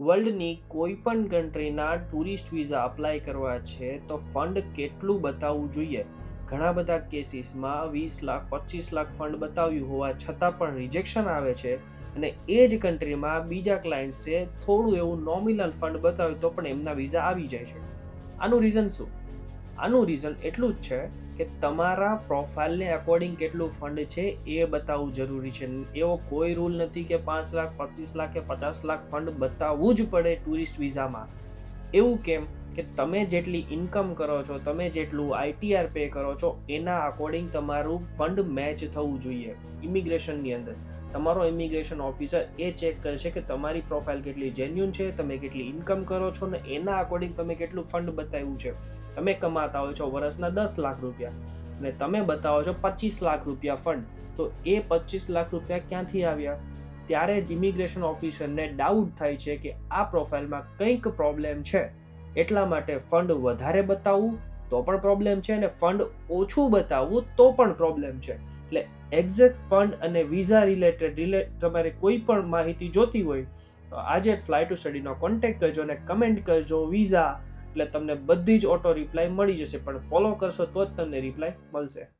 વર્લ્ડની કોઈ પણ કન્ટ્રીના tourist visa apply કરવા છે તો ફંડ કેટલું બતાવવું જોઈએ? ઘણા બધા કેસીસમાં 20 લાખ 25 લાખ ફંડ બતાવ્યું હોવા છતાં પણ રિજેક્શન આવે છે, અને એ જ કન્ટ્રીમાં બીજા ક્લાયન્ટ્સે થોડું એવું નોમિનલ ફંડ બતાવ્યું તો પણ એમના વિઝા આવી જાય છે. આનું રીઝન શું? આનું રીઝન એટલું જ છે કે તમારા પ્રોફાઇલને અકોર્ડિંગ કેટલું ફંડ છે એ બતાવવું જરૂરી છે. એવો કોઈ રૂલ નથી કે 5 લાખ 25 લાખ કે 50 લાખ ફંડ બતાવવું જ પડે ટુરિસ્ટ વિઝામાં. એવું કેમ? કે તમે જેટલી ઇન્કમ કરો છો, તમે જેટલું આઈટીઆર પે કરો છો એના અકોર્ડિંગ તમારું ફંડ મેચ થવું જોઈએ. ઇમિગ્રેશનની અંદર તમારો ઇમિગ્રેશન ઓફિસર એ ચેક કરે છે કે તમારી પ્રોફાઇલ કેટલી જેન્યુન છે, તમે કેટલી ઇન્કમ કરો છો ને એના અકોર્ડિંગ તમે કેટલું ફંડ બતાવ્યું છે. તમે કમાતા હોય છો વર્ષના 10 લાખ રૂપિયા અને તમે બતાવો છો 25 લાખ રૂપિયા ફંડ, તો એ 25 લાખ રૂપિયા ક્યાંથી આવ્યા? ત્યારે જ ઇમિગ્રેશન ઓફિસરને ડાઉટ થાય છે કે આ પ્રોફાઇલમાં કંઈક પ્રોબ્લેમ છે. એટલા માટે ફંડ વધારે બતાવવું તો પણ પ્રોબ્લેમ છે, અને ફંડ ઓછું બતાવવું તો પણ પ્રોબ્લેમ છે. એટલે એક્ઝેક્ટ ફંડ અને વિઝા રિલેટેડ તમારે કોઈ પણ માહિતી જોતી હોય તો આજે જ ફ્લાય ટુ સ્ટડીનો કોન્ટેક્ટ કરજો અને કમેન્ટ કરજો વિઝા, એટલે તમને બધી જ ઓટો રિપ્લાય મળી જશે. પણ ફોલો કરશો તો જ તમને રિપ્લાય મળશે.